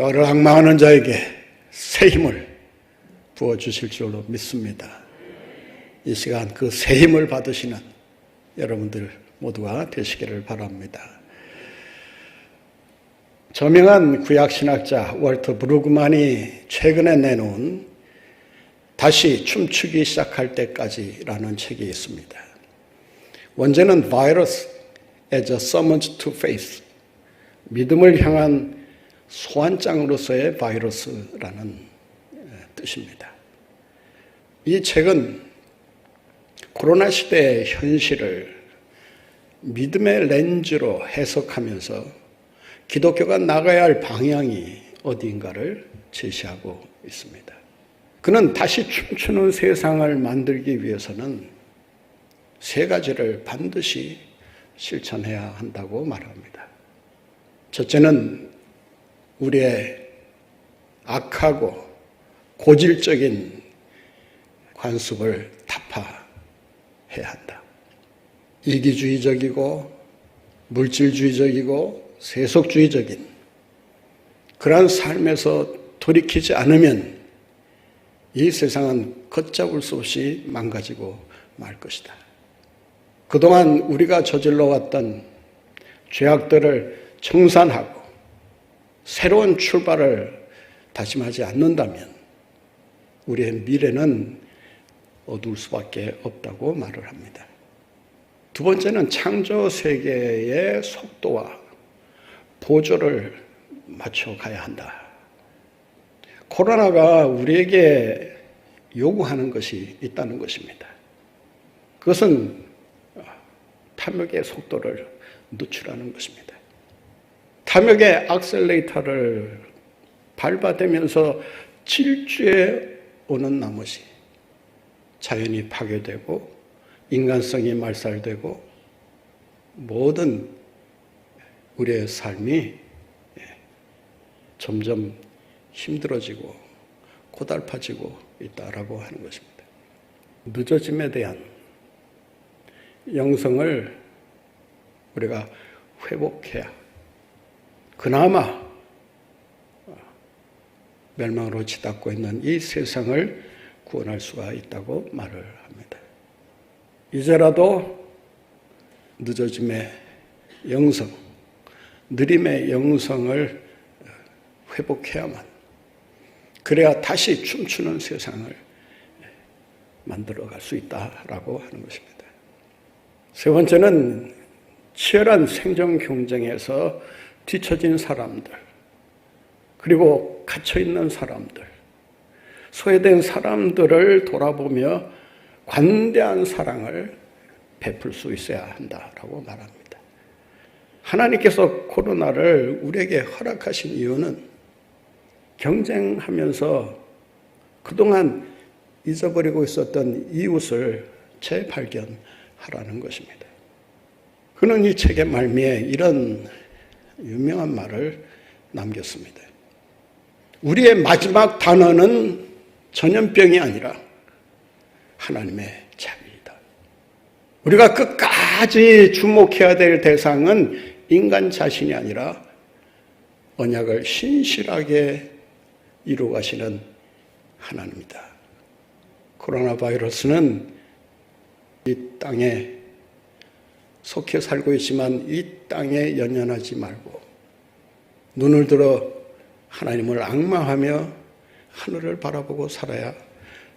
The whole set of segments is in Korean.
결과를 앙망하는 자에게 새 힘을 부어주실 줄로 믿습니다. 이 시간 그 새 힘을 받으시는 여러분들 모두가 되시기를 바랍니다. 저명한 구약신학자 월터 브루그만이 최근에 내놓은 다시 춤추기 시작할 때까지라는 책이 있습니다. 원제는 Virus as a Summons to Faith, 믿음을 향한 소환장으로서의 바이러스라는 뜻입니다. 이 책은 코로나 시대의 현실을 믿음의 렌즈로 해석하면서 기독교가 나가야 할 방향이 어디인가를 제시하고 있습니다. 그는 다시 춤추는 세상을 만들기 위해서는 세 가지를 반드시 실천해야 한다고 말합니다. 첫째는 우리의 악하고 고질적인 관습을 타파해야 한다. 이기주의적이고 물질주의적이고 세속주의적인 그러한 삶에서 돌이키지 않으면 이 세상은 걷잡을 수 없이 망가지고 말 것이다. 그동안 우리가 저질러왔던 죄악들을 청산하고 새로운 출발을 다짐하지 않는다면 우리의 미래는 어두울 수밖에 없다고 말을 합니다. 두 번째는 창조 세계의 속도와 보조를 맞춰가야 한다. 코로나가 우리에게 요구하는 것이 있다는 것입니다. 그것은 탐욕의 속도를 늦추라는 것입니다. 탐욕의 액셀레이터를 밟아대면서 질주해 오는 나머지 자연이 파괴되고 인간성이 말살되고 모든 우리의 삶이 점점 힘들어지고 고달파지고 있다라고 하는 것입니다. 늦어짐에 대한 영성을 우리가 회복해야 그나마 멸망으로 치닫고 있는 이 세상을 구원할 수가 있다고 말을 합니다. 이제라도 늦어짐의 영성, 느림의 영성을 회복해야만 그래야 다시 춤추는 세상을 만들어갈 수 있다라고 하는 것입니다. 세 번째는 치열한 생존 경쟁에서 뒤처진 사람들, 그리고 갇혀있는 사람들, 소외된 사람들을 돌아보며 관대한 사랑을 베풀 수 있어야 한다라고 말합니다. 하나님께서 코로나를 우리에게 허락하신 이유는 경쟁하면서 그동안 잊어버리고 있었던 이웃을 재발견하라는 것입니다. 그는 이 책의 말미에 이런 유명한 말을 남겼습니다. 우리의 마지막 단어는 전염병이 아니라 하나님의 자비이다. 우리가 끝까지 주목해야 될 대상은 인간 자신이 아니라 언약을 신실하게 이루어가시는 하나님이다. 코로나 바이러스는 이 땅에 속해 살고 있지만 이 땅에 연연하지 말고 눈을 들어 하나님을 앙망하며 하늘을 바라보고 살아야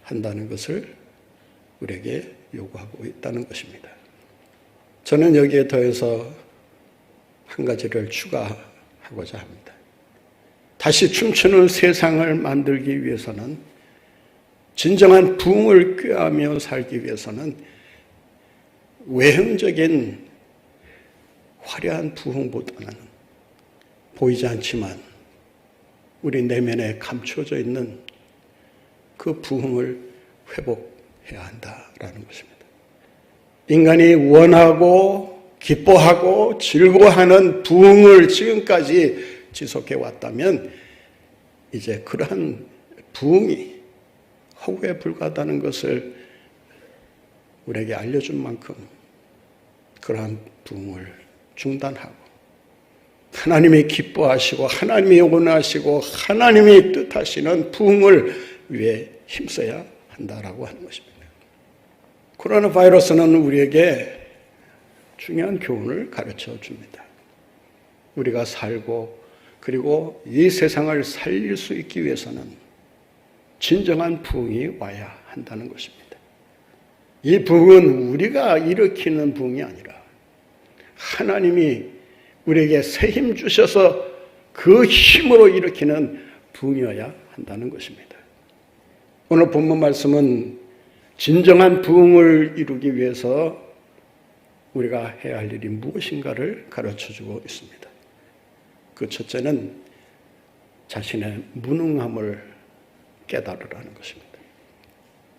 한다는 것을 우리에게 요구하고 있다는 것입니다. 저는 여기에 더해서 한 가지를 추가하고자 합니다. 다시 춤추는 세상을 만들기 위해서는, 진정한 부흥을 꾀하며 살기 위해서는 외형적인 화려한 부흥보다는 보이지 않지만 우리 내면에 감춰져 있는 그 부흥을 회복해야 한다라는 것입니다. 인간이 원하고 기뻐하고 즐거워하는 부흥을 지금까지 지속해 왔다면 이제 그러한 부흥이 허구에 불과하다는 것을 우리에게 알려준 만큼 그러한 부흥을 중단하고 하나님이 기뻐하시고 하나님이 원하시고 하나님이 뜻하시는 부흥을 위해 힘써야 한다라고 하는 것입니다. 코로나 바이러스는 우리에게 중요한 교훈을 가르쳐 줍니다. 우리가 살고 그리고 이 세상을 살릴 수 있기 위해서는 진정한 부흥이 와야 한다는 것입니다. 이 부흥은 우리가 일으키는 부흥이 아니라 하나님이 우리에게 새 힘 주셔서 그 힘으로 일으키는 부흥이어야 한다는 것입니다. 오늘 본문 말씀은 진정한 부흥을 이루기 위해서 우리가 해야 할 일이 무엇인가를 가르쳐주고 있습니다. 그 첫째는 자신의 무능함을 깨달으라는 것입니다.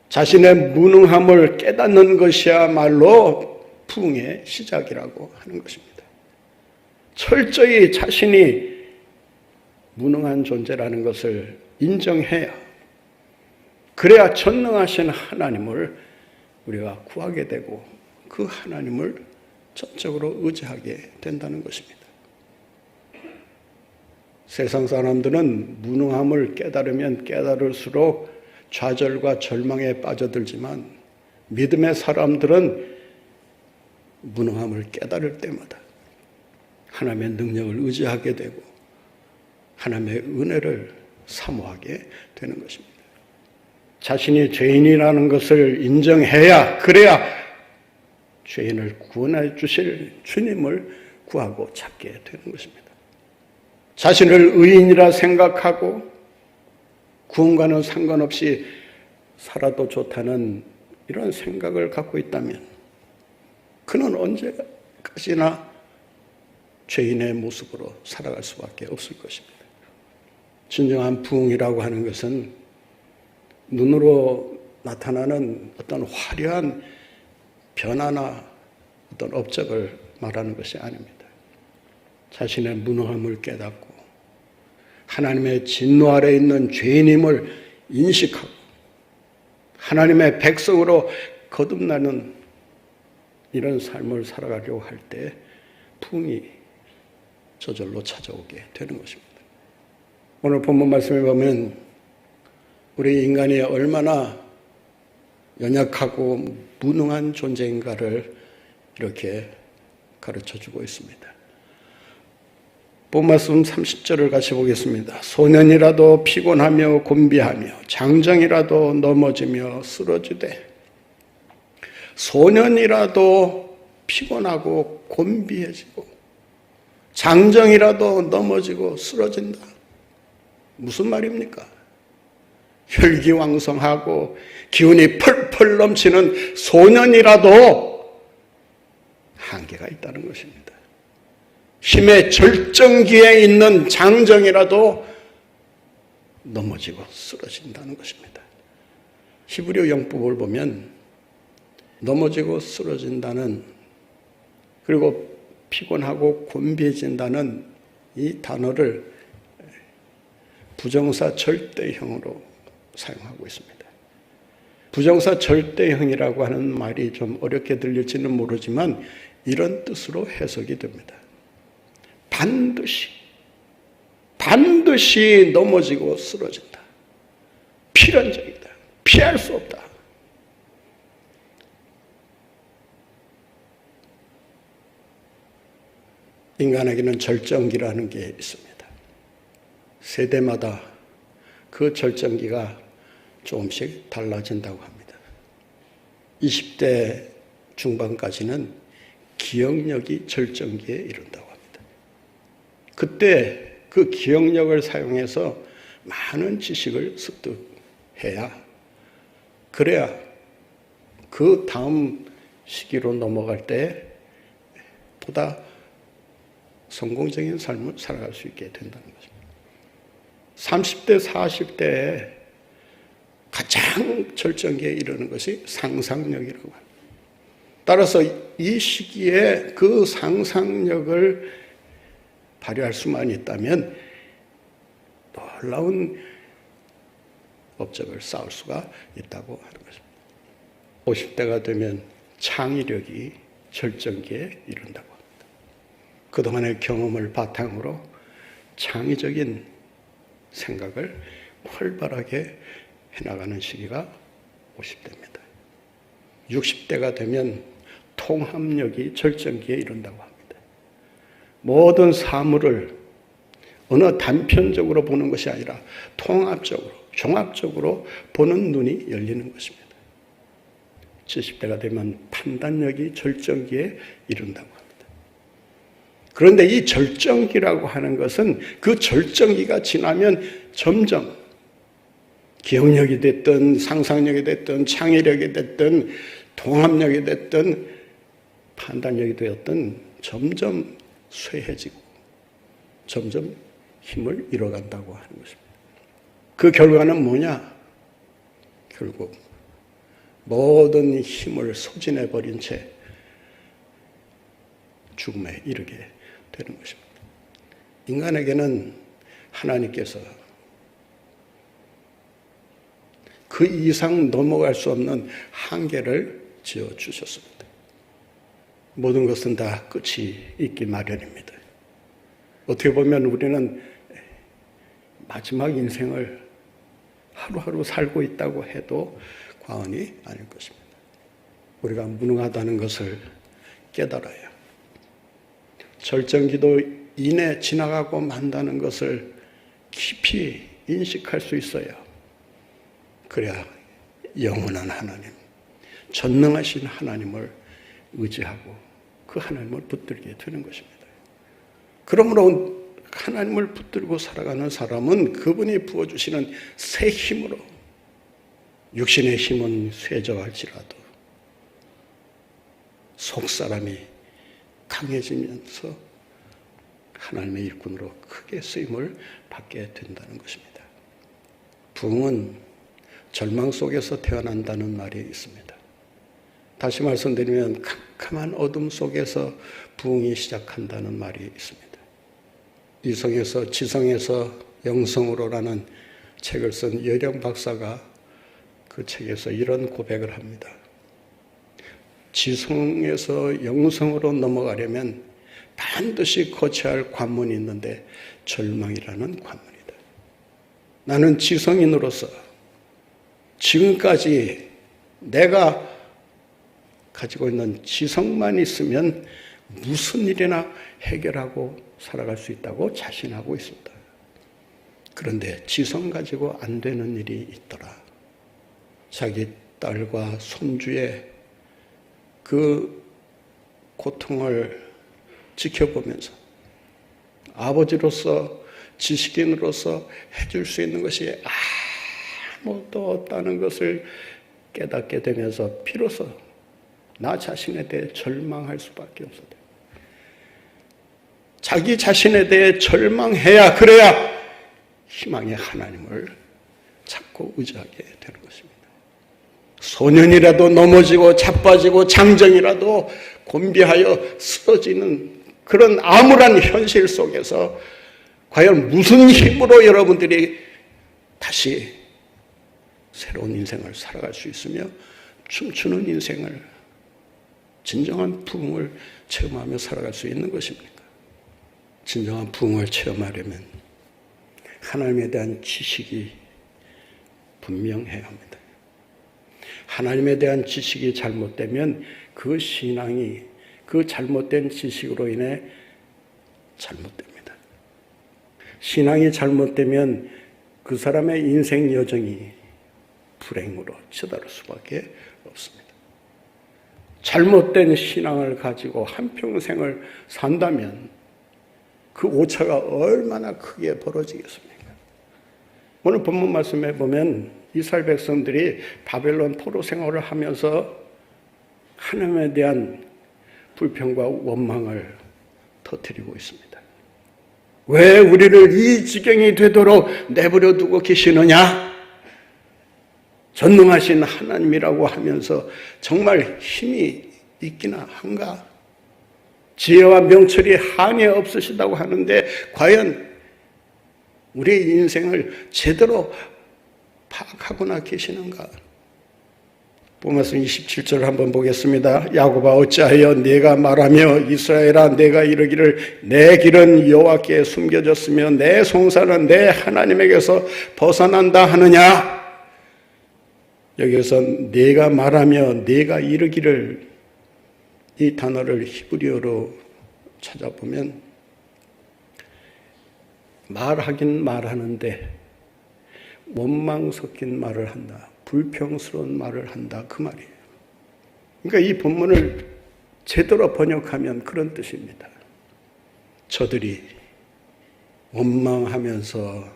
자신의 무능함을 깨닫는 것이야말로 부흥의 시작이라고 하는 것입니다. 철저히 자신이 무능한 존재라는 것을 인정해야, 그래야 전능하신 하나님을 우리가 구하게 되고 그 하나님을 전적으로 의지하게 된다는 것입니다. 세상 사람들은 무능함을 깨달으면 깨달을수록 좌절과 절망에 빠져들지만 믿음의 사람들은 무능함을 깨달을 때마다 하나님의 능력을 의지하게 되고 하나님의 은혜를 사모하게 되는 것입니다. 자신이 죄인이라는 것을 인정해야, 그래야 죄인을 구원해 주실 주님을 구하고 찾게 되는 것입니다. 자신을 의인이라 생각하고 구원과는 상관없이 살아도 좋다는 이런 생각을 갖고 있다면 그는 언제까지나 죄인의 모습으로 살아갈 수밖에 없을 것입니다. 진정한 부흥이라고 하는 것은 눈으로 나타나는 어떤 화려한 변화나 어떤 업적을 말하는 것이 아닙니다. 자신의 무능함을 깨닫고 하나님의 진노 아래 있는 죄인임을 인식하고 하나님의 백성으로 거듭나는 이런 삶을 살아가려고 할 때 부흥이 저절로 찾아오게 되는 것입니다. 오늘 본문 말씀에 보면 우리 인간이 얼마나 연약하고 무능한 존재인가를 이렇게 가르쳐주고 있습니다. 본 말씀 30절을 같이 보겠습니다. 소년이라도 피곤하며 곤비하며 장정이라도 넘어지며 쓰러지되, 소년이라도 피곤하고 곤비해지고 장정이라도 넘어지고 쓰러진다. 무슨 말입니까? 혈기왕성하고 기운이 펄펄 넘치는 소년이라도 한계가 있다는 것입니다. 힘의 절정기에 있는 장정이라도 넘어지고 쓰러진다는 것입니다. 히브리 영법을 보면 넘어지고 쓰러진다는, 그리고 피곤하고 곤비해진다는 이 단어를 부정사 절대형으로 사용하고 있습니다. 부정사 절대형이라고 하는 말이 좀 어렵게 들릴지는 모르지만 이런 뜻으로 해석이 됩니다. 반드시 넘어지고 쓰러진다. 필연적이다. 피할 수 없다. 인간에게는 절정기라는 게 있습니다. 세대마다 그 절정기가 조금씩 달라진다고 합니다. 20대 중반까지는 기억력이 절정기에 이른다고 합니다. 그때 그 기억력을 사용해서 많은 지식을 습득해야, 그래야 그 다음 시기로 넘어갈 때 보다 성공적인 삶을 살아갈 수 있게 된다는 것입니다. 30대, 40대에 가장 절정기에 이르는 것이 상상력이라고 합니다. 따라서 이 시기에 그 상상력을 발휘할 수만 있다면 놀라운 업적을 쌓을 수가 있다고 하는 것입니다. 50대가 되면 창의력이 절정기에 이른다고 합니다. 그동안의 경험을 바탕으로 창의적인 생각을 활발하게 해나가는 시기가 50대입니다. 60대가 되면 통합력이 절정기에 이른다고 합니다. 모든 사물을 어느 단편적으로 보는 것이 아니라 통합적으로, 종합적으로 보는 눈이 열리는 것입니다. 70대가 되면 판단력이 절정기에 이른다고 합니다. 그런데 이 절정기라고 하는 것은 그 절정기가 지나면 점점 기억력이 됐든 상상력이 됐든 창의력이 됐든 통합력이 됐든 판단력이 되었든 점점 쇠해지고 점점 힘을 잃어간다고 하는 것입니다. 그 결과는 뭐냐? 결국 모든 힘을 소진해버린 채 죽음에 이르게 되는 것입니다. 인간에게는 하나님께서 그 이상 넘어갈 수 없는 한계를 지어주셨습니다. 모든 것은 다 끝이 있기 마련입니다. 어떻게 보면 우리는 마지막 인생을 하루하루 살고 있다고 해도 과언이 아닐 것입니다. 우리가 무능하다는 것을 깨달아야 절정기도 이내 지나가고 만다는 것을 깊이 인식할 수 있어야 그래야 영원한 하나님, 전능하신 하나님을 의지하고 그 하나님을 붙들게 되는 것입니다. 그러므로 하나님을 붙들고 살아가는 사람은 그분이 부어주시는 새 힘으로 육신의 힘은 쇠져갈지라도 속사람이 강해지면서 하나님의 일꾼으로 크게 쓰임을 받게 된다는 것입니다. 부흥은 절망 속에서 태어난다는 말이 있습니다. 다시 말씀드리면 캄캄한 어둠 속에서 부흥이 시작한다는 말이 있습니다. 이성에서 지성에서 영성으로라는 책을 쓴 여령 박사가 그 책에서 이런 고백을 합니다. 지성에서 영성으로 넘어가려면 반드시 거쳐야 할 관문이 있는데 절망이라는 관문이다. 나는 지성인으로서 지금까지 내가 가지고 있는 지성만 있으면 무슨 일이나 해결하고 살아갈 수 있다고 자신하고 있습니다. 그런데 지성 가지고 안 되는 일이 있더라. 자기 딸과 손주의 그 고통을 지켜보면서 아버지로서 지식인으로서 해줄 수 있는 것이 아무것도 없다는 것을 깨닫게 되면서 비로소 나 자신에 대해 절망할 수밖에 없었다. 자기 자신에 대해 절망해야 그래야 희망의 하나님을 찾고 의지하게 되는 것입니다. 소년이라도 넘어지고 자빠지고 장정이라도 곤비하여 쓰러지는 그런 암울한 현실 속에서 과연 무슨 힘으로 여러분들이 다시 새로운 인생을 살아갈 수 있으며 춤추는 인생을 진정한 부흥을 체험하며 살아갈 수 있는 것입니까? 진정한 부흥을 체험하려면 하나님에 대한 지식이 분명해야 합니다. 하나님에 대한 지식이 잘못되면 그 신앙이 그 잘못된 지식으로 인해 잘못됩니다. 신앙이 잘못되면 그 사람의 인생 여정이 불행으로 치달을 수밖에 없습니다. 잘못된 신앙을 가지고 한평생을 산다면 그 오차가 얼마나 크게 벌어지겠습니까? 오늘 본문 말씀에 보면 이스라엘 백성들이 바벨론 포로 생활을 하면서 하나님에 대한 불평과 원망을 터뜨리고 있습니다. 왜 우리를 이 지경이 되도록 내버려 두고 계시느냐? 전능하신 하나님이라고 하면서 정말 힘이 있기나 한가? 지혜와 명철이 한이 없으시다고 하는데 과연 우리의 인생을 제대로 파악하고나 계시는가? 본문씀 27절 한번 보겠습니다. 야곱아 어찌하여 네가 말하며 이스라엘아 내가 이르기를 내 길은 여호와께 숨겨졌으며 내 송사는 내 하나님에게서 벗어난다 하느냐. 여기서 네가 말하며 네가 이르기를, 이 단어를 히브리어로 찾아보면 말하긴 말하는데 원망 섞인 말을 한다, 불평스러운 말을 한다, 그 말이에요. 그러니까 이 본문을 제대로 번역하면 그런 뜻입니다. 저들이 원망하면서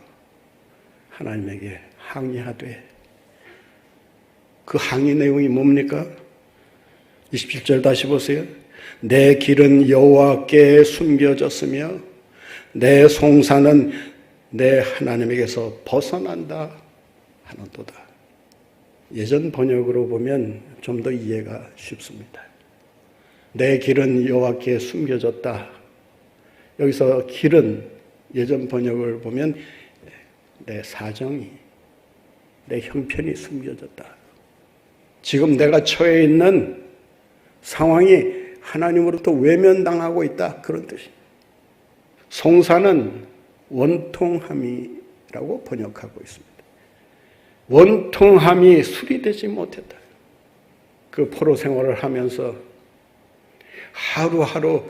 하나님에게 항의하되, 그 항의 내용이 뭡니까? 27절 다시 보세요. 내 길은 여호와께 숨겨졌으며 내 송사는 내 하나님에게서 벗어난다 하는도다. 예전 번역으로 보면 좀 더 이해가 쉽습니다. 내 길은 여호와께 숨겨졌다. 여기서 길은 예전 번역을 보면 내 사정이, 내 형편이 숨겨졌다. 지금 내가 처해 있는 상황이 하나님으로부터 외면당하고 있다, 그런 뜻입니다. 송사는 원통함이라고 번역하고 있습니다. 원통함이 수리되지 못했다. 그 포로 생활을 하면서 하루하루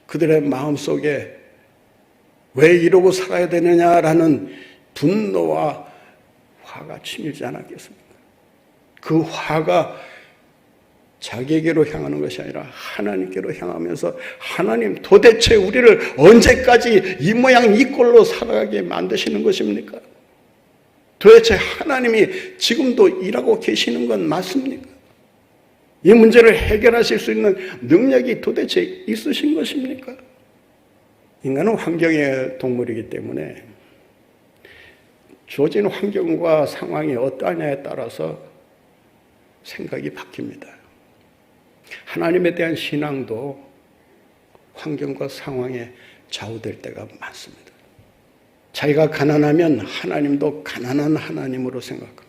그들의 마음속에 왜 이러고 살아야 되느냐라는 분노와 화가 치밀지 않았겠습니까? 그 화가 자기에게로 향하는 것이 아니라 하나님께로 향하면서, 하나님 도대체 우리를 언제까지 이 모양 이 꼴로 살아가게 만드시는 것입니까? 도대체 하나님이 지금도 일하고 계시는 건 맞습니까? 이 문제를 해결하실 수 있는 능력이 도대체 있으신 것입니까? 인간은 환경의 동물이기 때문에 주어진 환경과 상황이 어떠하냐에 따라서 생각이 바뀝니다. 하나님에 대한 신앙도 환경과 상황에 좌우될 때가 많습니다. 자기가 가난하면 하나님도 가난한 하나님으로 생각합니다.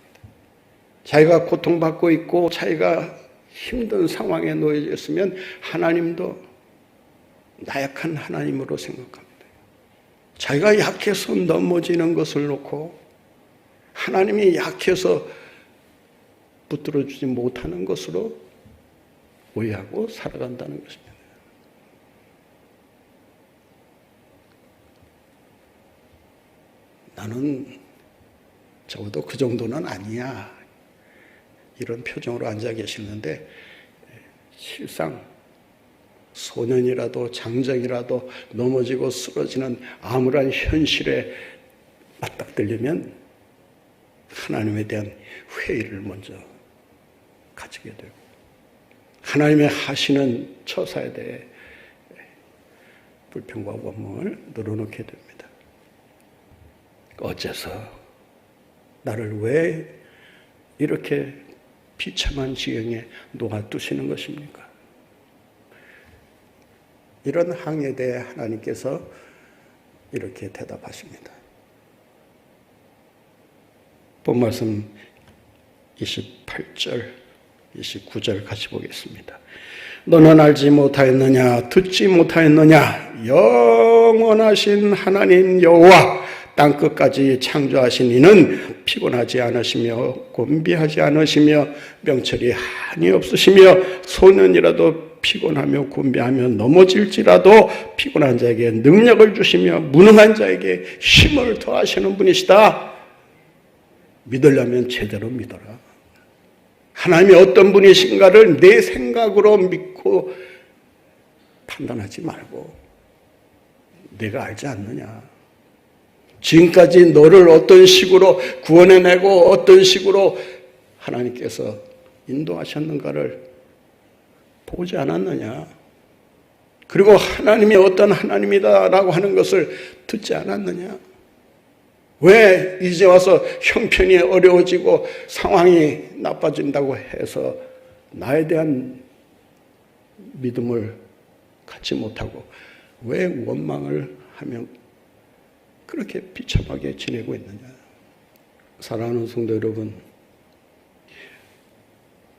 자기가 고통받고 있고 자기가 힘든 상황에 놓여져 있으면 하나님도 나약한 하나님으로 생각합니다. 자기가 약해서 넘어지는 것을 놓고 하나님이 약해서 붙들어주지 못하는 것으로 오해하고 살아간다는 것입니다. 나는 적어도 그 정도는 아니야, 이런 표정으로 앉아 계시는데 실상 소년이라도 장정이라도 넘어지고 쓰러지는 암울한 현실에 맞닥뜨리면 하나님에 대한 회의를 먼저 가지게 되고 하나님의 하시는 처사에 대해 불평과 원망을 늘어놓게 됩니다. 어째서 나를 왜 이렇게 비참한 지경에 놓아두시는 것입니까? 이런 항에 대해 하나님께서 이렇게 대답하십니다. 본 말씀 28절, 29절 같이 보겠습니다. 너는 알지 못하였느냐, 듣지 못하였느냐, 영원하신 하나님 여호와 땅끝까지 창조하신 이는 피곤하지 않으시며 곤비하지 않으시며 명철이 한이 없으시며 소년이라도 피곤하며 곤비하며 넘어질지라도 피곤한 자에게 능력을 주시며 무능한 자에게 힘을 더하시는 분이시다. 믿으려면 제대로 믿어라. 하나님이 어떤 분이신가를 내 생각으로 믿고 판단하지 말고, 내가 알지 않느냐, 지금까지 너를 어떤 식으로 구원해내고 어떤 식으로 하나님께서 인도하셨는가를 보지 않았느냐, 그리고 하나님이 어떤 하나님이다라고 하는 것을 듣지 않았느냐, 왜 이제 와서 형편이 어려워지고 상황이 나빠진다고 해서 나에 대한 믿음을 갖지 못하고 왜 원망을 하며 그렇게 비참하게 지내고 있느냐. 사랑하는 성도 여러분,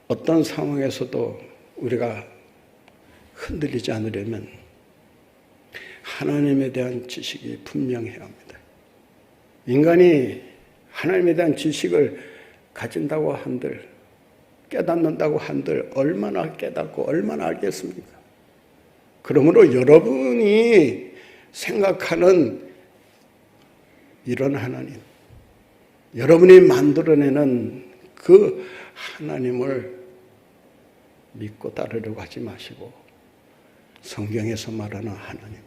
어떤 상황에서도 우리가 흔들리지 않으려면 하나님에 대한 지식이 분명해야 합니다. 인간이 하나님에 대한 지식을 가진다고 한들, 깨닫는다고 한들 얼마나 깨닫고 얼마나 알겠습니까? 그러므로 여러분이 생각하는 이런 하나님, 여러분이 만들어내는 그 하나님을 믿고 따르려고 하지 마시고 성경에서 말하는 하나님,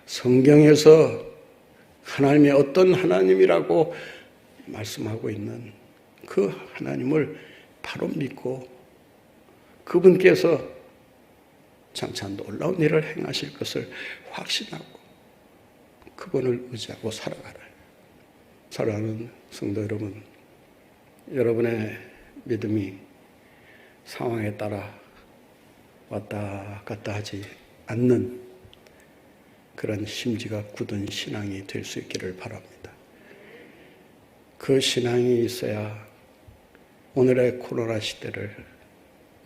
성경에서 하나님이 어떤 하나님이라고 말씀하고 있는 그 하나님을 바로 믿고 그분께서 장차 놀라운 일을 행하실 것을 확신하고 그분을 의지하고 살아가라. 사랑하는 성도 여러분, 여러분의 믿음이 상황에 따라 왔다 갔다 하지 않는 그런 심지가 굳은 신앙이 될 수 있기를 바랍니다. 그 신앙이 있어야 오늘의 코로나 시대를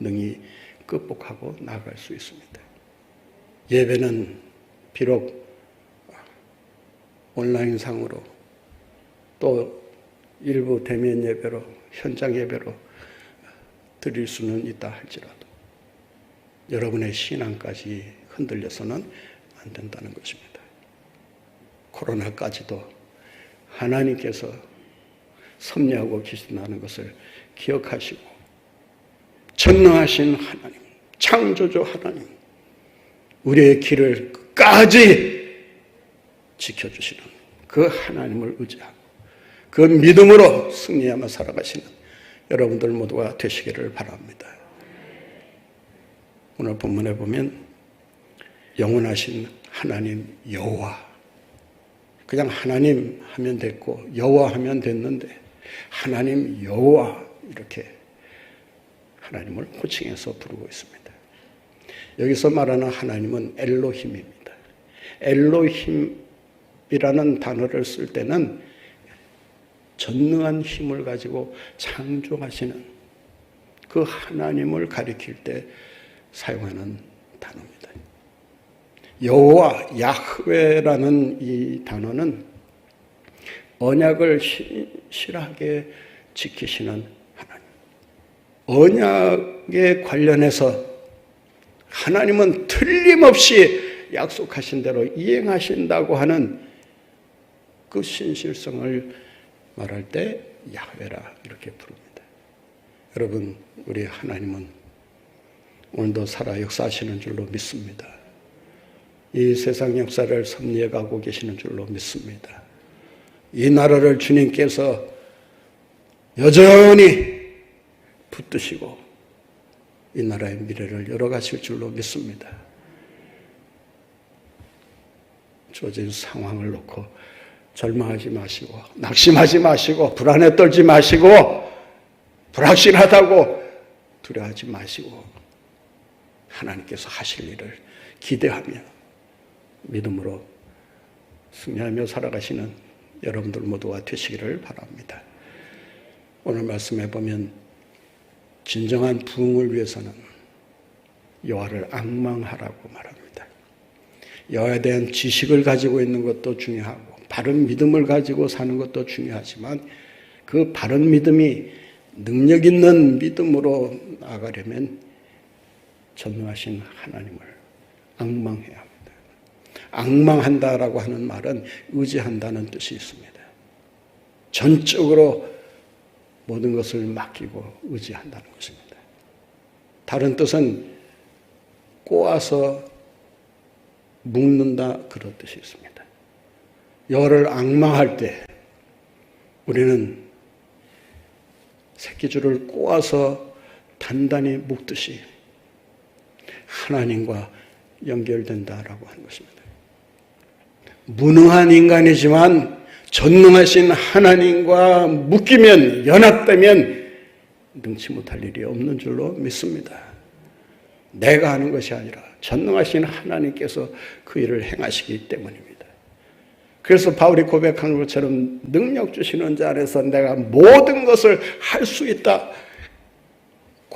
능히 극복하고 나아갈 수 있습니다. 예배는 비록 온라인상으로 또 일부 대면 예배로 현장 예배로 드릴 수는 있다 할지라도 여러분의 신앙까지 흔들려서는 안 된다는 것입니다. 코로나까지도 하나님께서 섭리하고 계신다는 것을 기억하시고 전능하신 하나님, 창조주 하나님, 우리의 길을 끝까지 지켜주시는 그 하나님을 의지하고 그 믿음으로 승리하며 살아가시는 여러분들 모두가 되시기를 바랍니다. 오늘 본문에 보면 영원하신 하나님 여호와, 그냥 하나님 하면 됐고 여호와 하면 됐는데 하나님 여호와 이렇게 하나님을 호칭해서 부르고 있습니다. 여기서 말하는 하나님은 엘로힘입니다. 엘로힘이라는 단어를 쓸 때는 전능한 힘을 가지고 창조하시는 그 하나님을 가리킬 때 사용하는 단어입니다. 여호와, 야흐웨라는 이 단어는 언약을 실하게 지키시는 하나님. 언약에 관련해서 하나님은 틀림없이 약속하신 대로 이행하신다고 하는 그 신실성을 말할 때 야훼라 이렇게 부릅니다. 여러분, 우리 하나님은 오늘도 살아 역사하시는 줄로 믿습니다. 이 세상 역사를 섭리해 가고 계시는 줄로 믿습니다. 이 나라를 주님께서 여전히 붙드시고 이 나라의 미래를 열어가실 줄로 믿습니다. 주어진 상황을 놓고 절망하지 마시고 낙심하지 마시고 불안에 떨지 마시고 불확실하다고 두려워하지 마시고 하나님께서 하실 일을 기대하며 믿음으로 승리하며 살아가시는 여러분들 모두가 되시기를 바랍니다. 오늘 말씀해 보면 진정한 부흥을 위해서는 여호와를 앙망하라고 말합니다. 여호와에 대한 지식을 가지고 있는 것도 중요하고 바른 믿음을 가지고 사는 것도 중요하지만 그 바른 믿음이 능력 있는 믿음으로 나아가려면 전능하신 하나님을 앙망해야 합니다. 앙망한다라고 하는 말은 의지한다는 뜻이 있습니다. 전적으로 모든 것을 맡기고 의지한다는 것입니다. 다른 뜻은 꼬아서 묶는다 그런 뜻이 있습니다. 여호와를 앙망할 때 우리는 새끼줄을 꼬아서 단단히 묶듯이 하나님과 연결된다라고 하는 것입니다. 무능한 인간이지만 전능하신 하나님과 묶이면 연합되면 능치 못할 일이 없는 줄로 믿습니다. 내가 하는 것이 아니라 전능하신 하나님께서 그 일을 행하시기 때문입니다. 그래서 바울이 고백하는 것처럼 능력 주시는 자 안에서 내가 모든 것을 할 수 있다.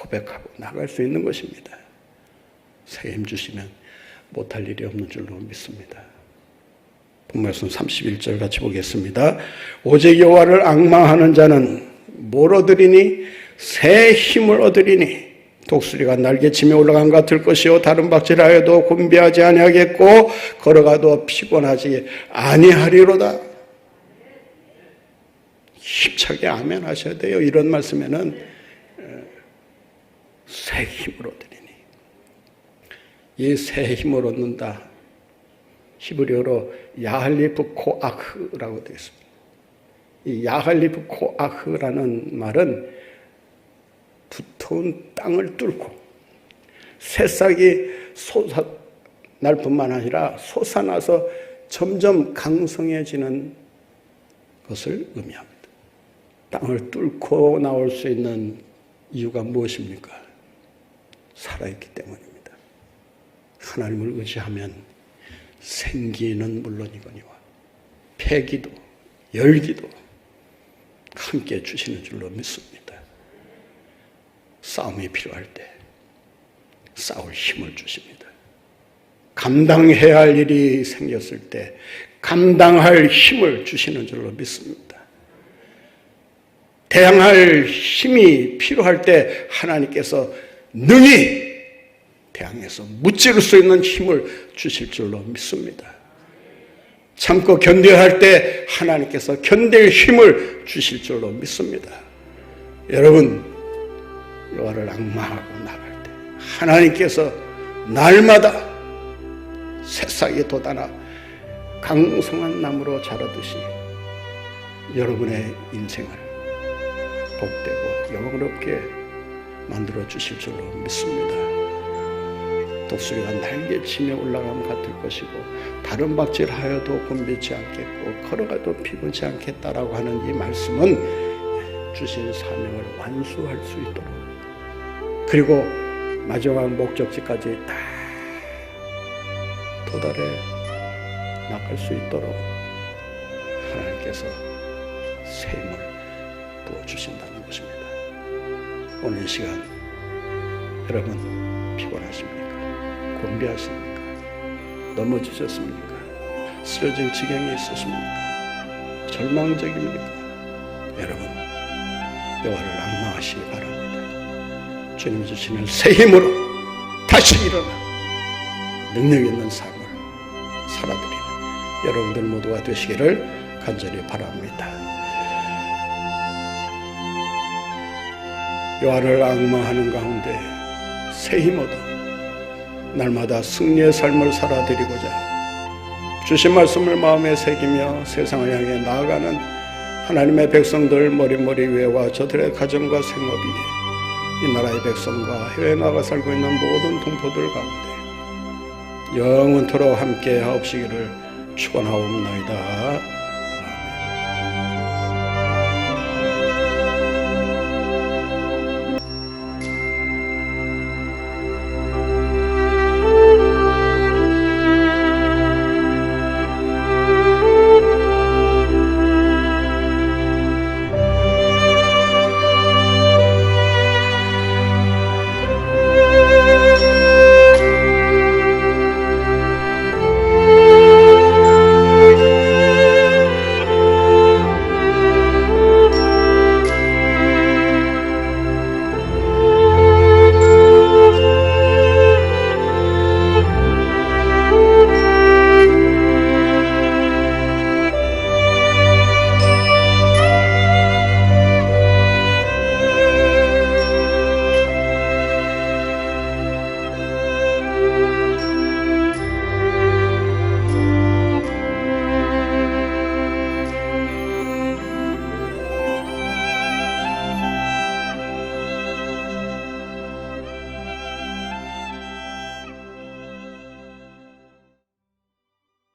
고백하고 나갈 수 있는 것입니다. 새 힘 주시면 못할 일이 없는 줄로 믿습니다. 본말씀 31절 같이 보겠습니다. 오직 여호와를 앙망하는 자는 뭘 얻으리니? 새 힘을 얻으리니 독수리가 날개치며 올라간 것 같을 것이요 다른 박질하여도 곤비하지 아니하겠고 걸어가도 피곤하지 아니하리로다. 힘차게 아멘 하셔야 돼요. 이런 말씀에는 새 힘을 얻으리니, 이 새 힘을 얻는다, 히브리어로 야할리프 코아흐라고 되어 있습니다. 이 야할리프 코아흐라는 말은 두터운 땅을 뚫고 새싹이 솟아날 뿐만 아니라 솟아나서 점점 강성해지는 것을 의미합니다. 땅을 뚫고 나올 수 있는 이유가 무엇입니까? 살아있기 때문입니다. 하나님을 의지하면 생기는 물론이거니와 폐기도 열기도 함께 주시는 줄로 믿습니다. 싸움이 필요할 때 싸울 힘을 주십니다. 감당해야 할 일이 생겼을 때 감당할 힘을 주시는 줄로 믿습니다. 대항할 힘이 필요할 때 하나님께서 능히 대항해서 무찌를 수 있는 힘을 주실 줄로 믿습니다. 참고 견뎌야 할 때 하나님께서 견딜 힘을 주실 줄로 믿습니다. 여러분, 여호와를 앙망하고 나갈 때 하나님께서 날마다 새싹이 돋아나 강성한 나무로 자라듯이 여러분의 인생을 복되고 영원롭게 만들어 주실 줄로 믿습니다. 독수리가 날개치며 올라가면 같을 것이고 다른 박질하여도 곤비지 않겠고 걸어가도 피곤치 않겠다라고 하는 이 말씀은 주신 사명을 완수할 수 있도록, 그리고 마지막 목적지까지 다 도달해 나갈 수 있도록 하나님께서 새 힘을 부어주신다는 것입니다. 오늘 이 시간 여러분 피곤하십니까? 곤비하십니까? 넘어지셨습니까? 쓰러질 지경에 있으십니까? 절망적입니까? 여러분, 여호와를 앙망하시기 바랍니다. 주님 주시는 새 힘으로 다시 일어나 능력 있는 삶을 살아드리는 여러분들 모두가 되시기를 간절히 바랍니다. 여호와를 앙망하는 가운데 새 힘 얻어 날마다 승리의 삶을 살아드리고자 주신 말씀을 마음에 새기며 세상을 향해 나아가는 하나님의 백성들 머리머리 위에와 저들의 가정과 생업 위에 이 나라의 백성과 해외에 나가 살고 있는 모든 동포들 가운데 영원토록 함께 하옵시기를 축원하옵나이다.